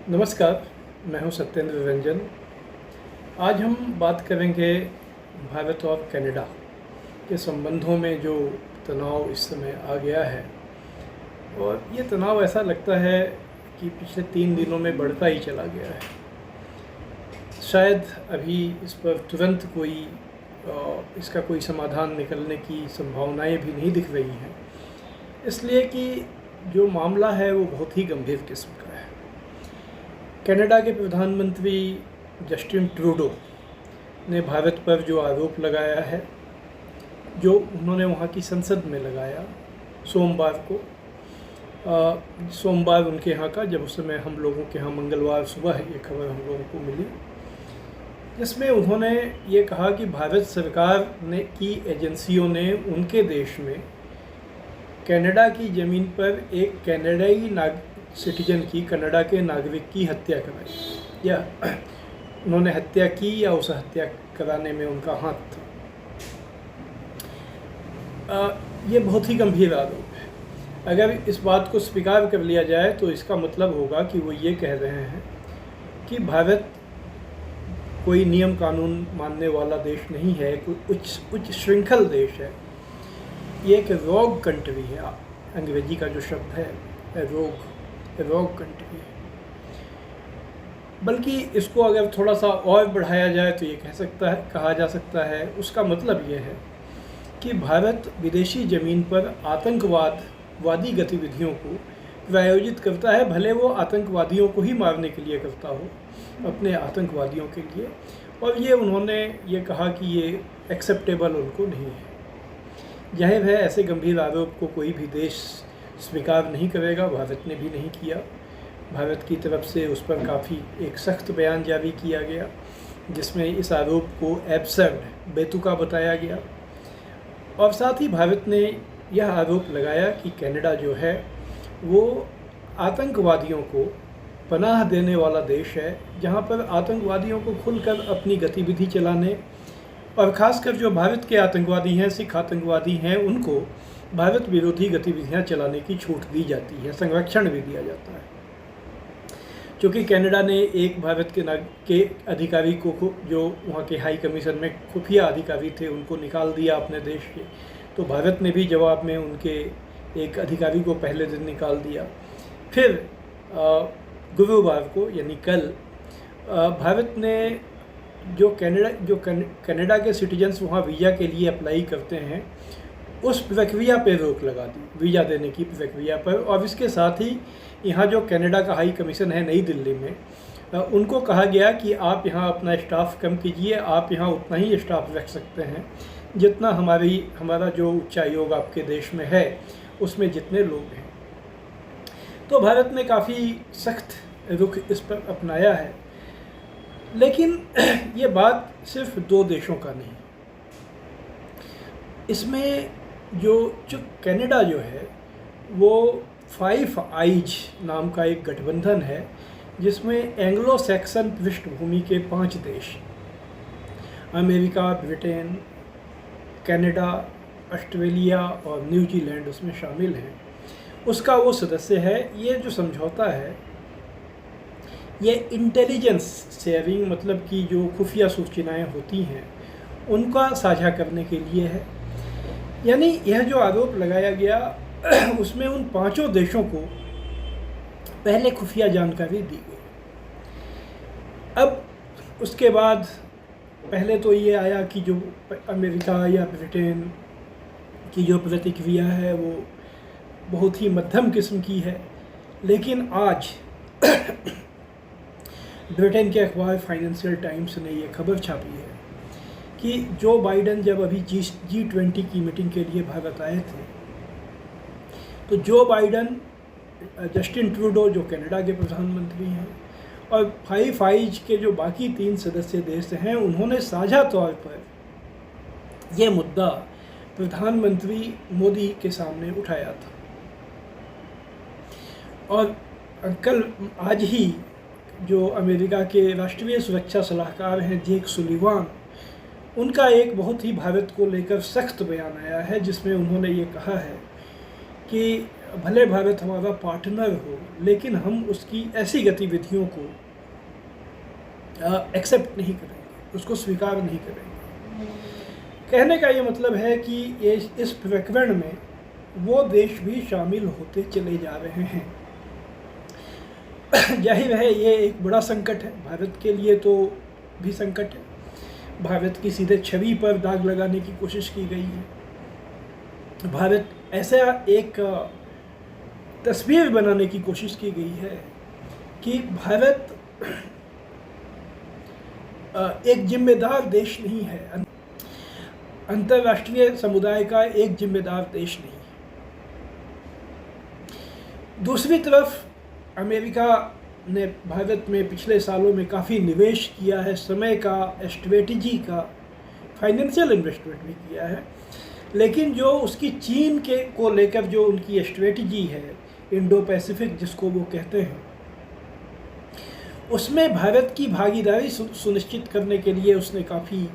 नमस्कार, मैं हूं सत्येंद्र रंजन। आज हम बात करेंगे भारत और कनाडा के संबंधों में जो तनाव इस समय आ गया है, और ये तनाव ऐसा लगता है कि पिछले 3 दिनों में बढ़ता ही चला गया है। शायद अभी इस पर तुरंत इसका कोई समाधान निकलने की संभावनाएं भी नहीं दिख रही हैं, इसलिए कि जो मामला है वो बहुत ही गंभीर किस्म का है। कनाडा के प्रधानमंत्री जस्टिन ट्रूडो ने भारत पर जो आरोप लगाया है, जो उन्होंने वहाँ की संसद में लगाया सोमवार उनके यहाँ का, जब उस समय हम लोगों के यहाँ मंगलवार सुबह ये खबर हम लोगों को मिली, जिसमें उन्होंने ये कहा कि भारत सरकार की एजेंसियों ने उनके देश में कनाडा की ज़मीन पर एक कनाडाई सिटीजन की, कनाडा के नागरिक की हत्या कराई, या उन्होंने हत्या की या उस हत्या कराने में उनका हाथ था। ये बहुत ही गंभीर आरोप है। अगर इस बात को स्वीकार कर लिया जाए तो इसका मतलब होगा कि वो ये कह रहे हैं कि भारत कोई नियम कानून मानने वाला देश नहीं है, कोई उच्च श्रृंखल देश है। ये एक रोग कंट्री है, अंग्रेजी का जो शब्द है रोग कंट्री है। बल्कि इसको अगर थोड़ा सा और बढ़ाया जाए तो ये कहा जा सकता है, उसका मतलब ये है कि भारत विदेशी ज़मीन पर आतंकवादी गतिविधियों को प्रायोजित करता है, भले वो आतंकवादियों को ही मारने के लिए करता हो, अपने आतंकवादियों के लिए। और ये उन्होंने ये कहा कि ये एक्सेप्टेबल उनको नहीं है। जाहिर है ऐसे गंभीर आरोप को कोई भी देश स्वीकार नहीं करेगा, भारत ने भी नहीं किया। भारत की तरफ से उस पर काफ़ी एक सख्त बयान जारी किया गया, जिसमें इस आरोप को एब्सर्ड, बेतुका बताया गया। और साथ ही भारत ने यह आरोप लगाया कि कनाडा जो है वो आतंकवादियों को पनाह देने वाला देश है, जहाँ पर आतंकवादियों को खुलकर अपनी गतिविधि चलाने, और ख़ासकर जो भारत के आतंकवादी हैं, सिख आतंकवादी हैं, उनको भारत विरोधी गतिविधियां चलाने की छूट दी जाती है, संरक्षण भी दिया जाता है। क्योंकि कनाडा ने एक भारत के अधिकारी को जो वहाँ के हाई कमीशन में खुफिया अधिकारी थे, उनको निकाल दिया अपने देश के, तो भारत ने भी जवाब में उनके एक अधिकारी को पहले दिन निकाल दिया। फिर गुरुवार को, यानी कल, भारत ने जो कनाडा के सिटीजन्स वहाँ वीज़ा के लिए अप्लाई करते हैं, उस प्रक्रिया पर रोक लगा दी, वीज़ा देने की प्रक्रिया पर। और इसके साथ ही यहाँ जो कनाडा का हाई कमीशन है नई दिल्ली में, उनको कहा गया कि आप यहाँ अपना स्टाफ कम कीजिए, आप यहाँ उतना ही स्टाफ रख सकते हैं जितना हमारा जो उच्चायोग आपके देश में है उसमें जितने लोग हैं। तो भारत ने काफ़ी सख्त रुख इस पर अपनाया है। लेकिन ये बात सिर्फ 2 देशों का नहीं, इसमें जो कनाडा जो है वो 5 आइज नाम का एक गठबंधन है, जिसमें एंग्लो सैक्सन पृष्ठभूमि के 5 देश, अमेरिका, ब्रिटेन, कनाडा, ऑस्ट्रेलिया और न्यूजीलैंड उसमें शामिल हैं, उसका वो सदस्य है। ये जो समझौता है ये इंटेलिजेंस शेयरिंग, मतलब कि जो खुफिया सूचनाएं होती हैं उनका साझा करने के लिए है। यानी यह जो आरोप लगाया गया उसमें उन 5 देशों को पहले खुफिया जानकारी दी गई। अब उसके बाद पहले तो ये आया कि जो अमेरिका या ब्रिटेन की जो प्रतिक्रिया है वो बहुत ही मध्यम किस्म की है। लेकिन आज ब्रिटेन के अखबार फाइनेंशियल टाइम्स ने ये खबर छापी है कि जो बाइडेन जब अभी G20 की मीटिंग के लिए भारत आए थे, तो जो बाइडेन, जस्टिन ट्रूडो जो कनाडा के प्रधानमंत्री हैं, और 5 आइज के जो बाकी 3 सदस्य देश हैं, उन्होंने साझा तौर पर यह मुद्दा प्रधानमंत्री मोदी के सामने उठाया था। और आज ही जो अमेरिका के राष्ट्रीय सुरक्षा सलाहकार हैं जेक सुलिवान, उनका एक बहुत ही भारत को लेकर सख्त बयान आया है, जिसमें उन्होंने ये कहा है कि भले भारत हमारा पार्टनर हो, लेकिन हम उसकी ऐसी गतिविधियों को एक्सेप्ट नहीं करेंगे, उसको स्वीकार नहीं करेंगे। कहने का ये मतलब है कि इस प्रकरण में वो देश भी शामिल होते चले जा रहे हैं। जाहिर है ये एक बड़ा संकट है, भारत के लिए तो भी संकट है। भारत की सीधे छवि पर दाग लगाने की कोशिश की गई है। भारत ऐसा एक तस्वीर बनाने की कोशिश की गई है कि भारत एक जिम्मेदार देश नहीं है, अंतर्राष्ट्रीय समुदाय का एक जिम्मेदार देश नहीं। दूसरी तरफ अमेरिका ने भारत में पिछले सालों में काफ़ी निवेश किया है, समय का, स्ट्रेटजी का, फाइनेंशियल इन्वेस्टमेंट भी किया है, लेकिन जो उसकी चीन के को लेकर जो उनकी स्ट्रेटजी है, इंडो पैसिफिक जिसको वो कहते हैं, उसमें भारत की भागीदारी सुनिश्चित करने के लिए उसने काफ़ी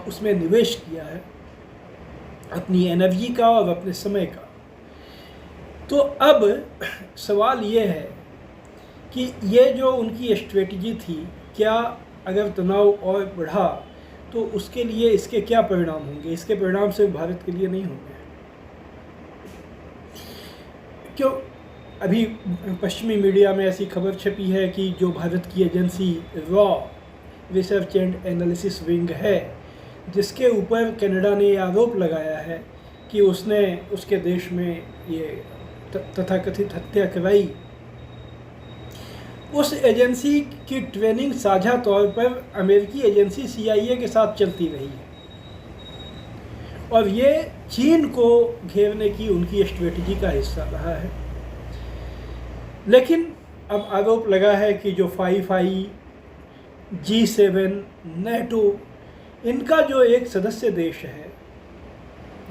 उसमें निवेश किया है, अपनी एनर्जी का और अपने समय का। तो अब सवाल ये है कि ये जो उनकी स्ट्रेटजी थी, क्या अगर तनाव और बढ़ा तो उसके लिए इसके क्या परिणाम होंगे? इसके परिणाम सिर्फ भारत के लिए नहीं होंगे। क्यों? अभी पश्चिमी मीडिया में ऐसी खबर छपी है कि जो भारत की agency raw research and analysis wing है, जिसके ऊपर कनाडा ने ये आरोप लगाया है कि उसने उसके देश में ये तथाकथित हत्या कराई, उस एजेंसी की ट्रेनिंग साझा तौर पर अमेरिकी एजेंसी CIA के साथ चलती रही है और ये चीन को घेरने की उनकी स्ट्रेटजी का हिस्सा रहा है। लेकिन अब आरोप लगा है कि जो 5I, G7, नेटो, इनका जो एक सदस्य देश है,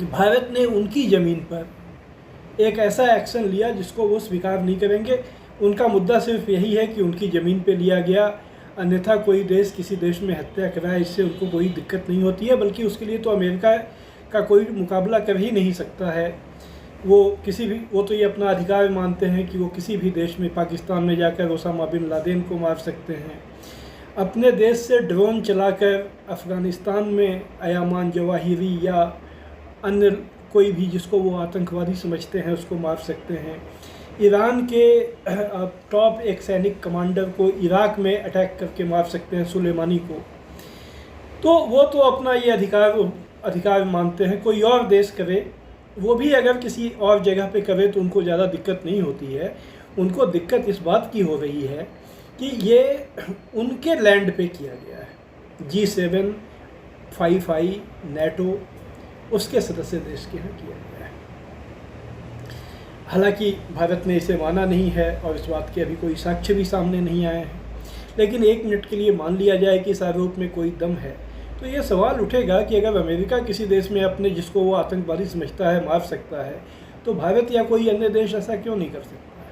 भारत ने उनकी ज़मीन पर एक ऐसा एक्शन लिया जिसको वो स्वीकार नहीं करेंगे। उनका मुद्दा सिर्फ यही है कि उनकी ज़मीन पे लिया गया, अन्यथा कोई देश किसी देश में हत्या कराए इससे उनको कोई दिक्कत नहीं होती है, बल्कि उसके लिए तो अमेरिका का कोई मुकाबला कर ही नहीं सकता है। वो तो ये अपना अधिकार मानते हैं कि वो किसी भी देश में, पाकिस्तान में जाकर ओसामा बिन लादेन को मार सकते हैं, अपने देश से ड्रोन चलाकर अफ़गानिस्तान में अयामान जवाहिरी या अन्य कोई भी जिसको वो आतंकवादी समझते हैं उसको मार सकते हैं। ईरान के टॉप एक सैनिक कमांडर को इराक में अटैक करके मार सकते हैं, सुलेमानी को। तो वो तो अपना ये अधिकार मानते हैं। कोई और देश करे, वो भी अगर किसी और जगह पे करे तो उनको ज़्यादा दिक्कत नहीं होती है। उनको दिक्कत इस बात की हो रही है कि ये उनके लैंड पे किया गया है। G7, 5I, नेटो, उसके सदस्य देश के यहाँ किया गया है। हालांकि भारत ने इसे माना नहीं है और इस बात के अभी कोई साक्ष्य भी सामने नहीं आए हैं, लेकिन एक मिनट के लिए मान लिया जाए कि इस आरोप में कोई दम है, तो ये सवाल उठेगा कि अगर अमेरिका किसी देश में अपने जिसको वो आतंकवादी समझता है मार सकता है, तो भारत या कोई अन्य देश ऐसा क्यों नहीं कर सकता है?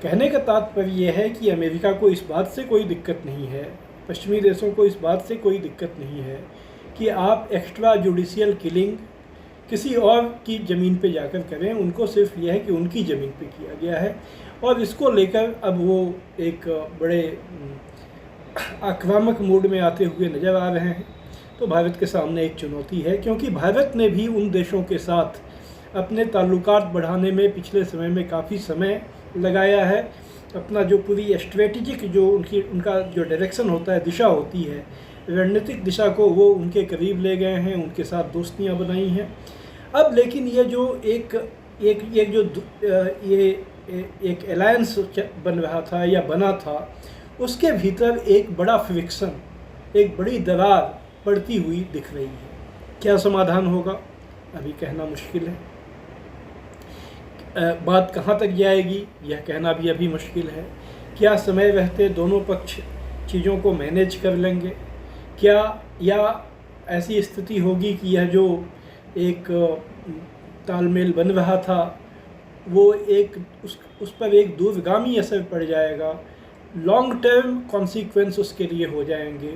कहने का तात्पर्य यह है कि अमेरिका को इस बात से कोई दिक्कत नहीं है, पश्चिमी देशों को इस बात से कोई दिक्कत नहीं है कि आप एक्स्ट्रा जुडिशियल किलिंग किसी और की ज़मीन पे जाकर करें। उनको सिर्फ यह है कि उनकी ज़मीन पे किया गया है और इसको लेकर अब वो एक बड़े आक्रामक मूड में आते हुए नज़र आ रहे हैं। तो भारत के सामने एक चुनौती है, क्योंकि भारत ने भी उन देशों के साथ अपने ताल्लुकात बढ़ाने में पिछले समय में काफ़ी समय लगाया है। अपना जो पूरी स्ट्रेटजिक जो उनका जो डायरेक्शन होता है, दिशा होती है, रणनीतिक दिशा को वो उनके करीब ले गए हैं, उनके साथ दोस्तियां बनाई हैं। अब लेकिन ये जो एक अलायंस बन रहा था या बना था, उसके भीतर एक बड़ा फ्रिक्शन, एक बड़ी दरार पड़ती हुई दिख रही है। क्या समाधान होगा अभी कहना मुश्किल है। बात कहाँ तक जाएगी यह कहना भी अभी मुश्किल है। क्या समय रहते दोनों पक्ष चीज़ों को मैनेज कर लेंगे? क्या या ऐसी स्थिति होगी कि यह जो एक तालमेल बन रहा था वो उस पर एक दूरगामी असर पड़ जाएगा, लॉन्ग टर्म कॉन्सिक्वेंस उसके लिए हो जाएंगे,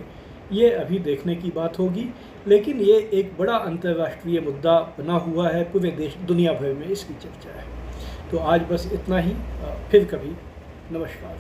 ये अभी देखने की बात होगी, लेकिन ये एक बड़ा अंतर्राष्ट्रीय मुद्दा बना हुआ है, पूरे देश दुनिया भर में इसकी चर्चा है। तो आज बस इतना ही, फिर कभी, नमस्कार।